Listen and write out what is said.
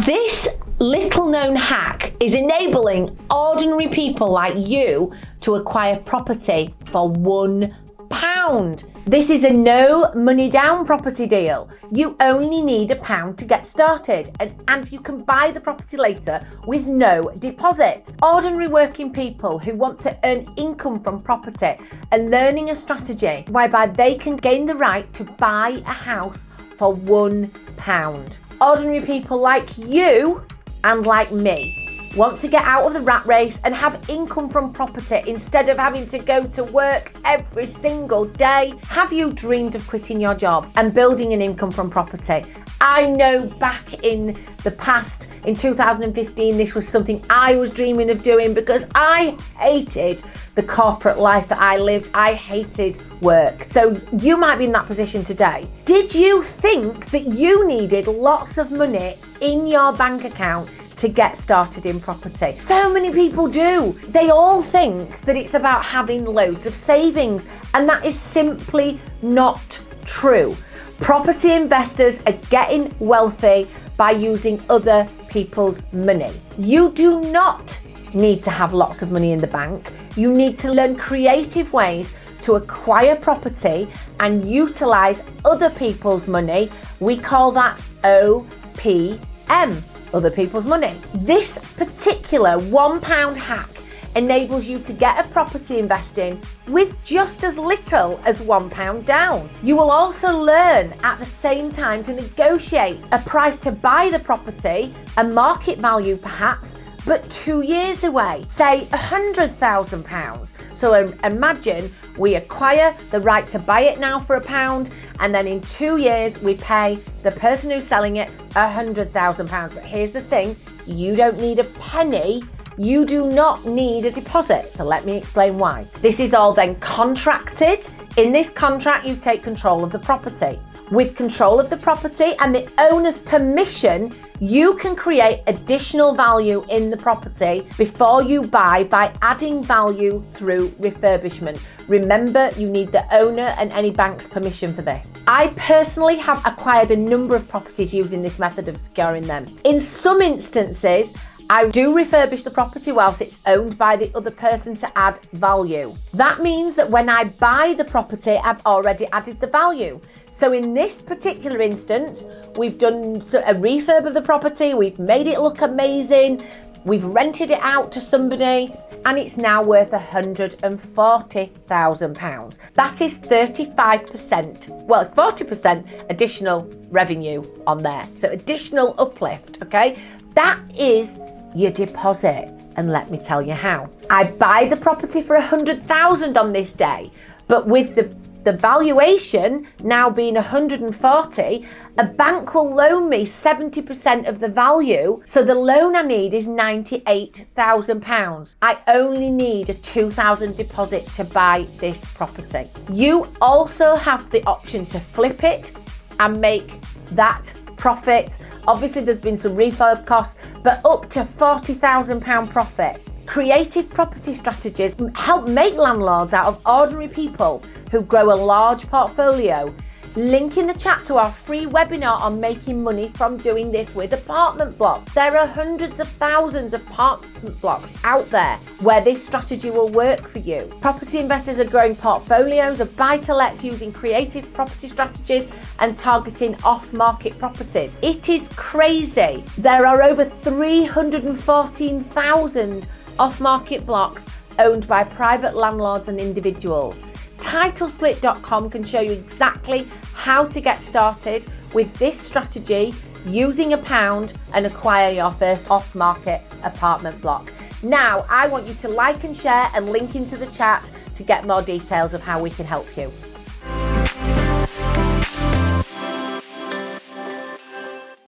This little known hack is enabling ordinary people like you to acquire property for £1. This is a no money down property deal. You only need £1 to get started and you can buy the property later with no deposit. Ordinary working people who want to earn income from property are learning a strategy whereby they can gain the right to buy a house for £1. Ordinary people like you and like me want to get out of the rat race and have income from property instead of having to go to work every single day. Have you dreamed of quitting your job and building an income from property? I know back in the past, in 2015, this was something I was dreaming of doing because I hated the corporate life that I lived. I hated work. So you might be in that position today. Did you think that you needed lots of money in your bank account to get started in property? So many people do. They all think that it's about having loads of savings, and that is simply not true. Property investors are getting wealthy by using other people's money. You do not need to have lots of money in the bank. You need to learn creative ways to acquire property and utilize other people's money. We call that OPM. Other people's money. This particular £1 hack enables you to get a property investing with just as little as £1 down. You will also learn at the same time to negotiate a price to buy the property, a market value perhaps, but 2 years away, say £100,000. So imagine we acquire the right to buy it now for £1, and then in 2 years we pay the person who's selling it £100,000. But here's the thing, you don't need a penny. You do not need a deposit. So let me explain why. This is all then contracted. In this contract, you take control of the property. With control of the property and the owner's permission, you can create additional value in the property before you buy by adding value through refurbishment. Remember, you need the owner and any bank's permission for this. I personally have acquired a number of properties using this method of securing them. In some instances, I do refurbish the property whilst it's owned by the other person to add value. That means that when I buy the property, I've already added the value. So in this particular instance, we've done a refurb of the property, we've made it look amazing, we've rented it out to somebody, and it's now worth £140,000. That is 35%, well, it's 40% additional revenue on there. So additional uplift, okay? That is your deposit, and let me tell you how. I buy the property for £100,000 on this day, but with the valuation now being 140, a bank will loan me 70% of the value, so the loan I need is £98,000. I only need a £2,000 deposit to buy this property. You also have the option to flip it and make that profit. Obviously there's been some refurb costs, but up to £40,000 profit. Creative property strategies help make landlords out of ordinary people who grow a large portfolio. Link in the chat to our free webinar on making money from doing this with apartment blocks. There are hundreds of thousands of apartment blocks out there where this strategy will work for you. Property investors are growing portfolios of buy-to-lets using creative property strategies and targeting off-market properties. It is crazy. There are over 314,000 off-market blocks owned by private landlords and individuals. Titlesplit.com can show you exactly how to get started with this strategy using £1 and acquire your first off-market apartment block. Now, I want you to like and share and link into the chat to get more details of how we can help you.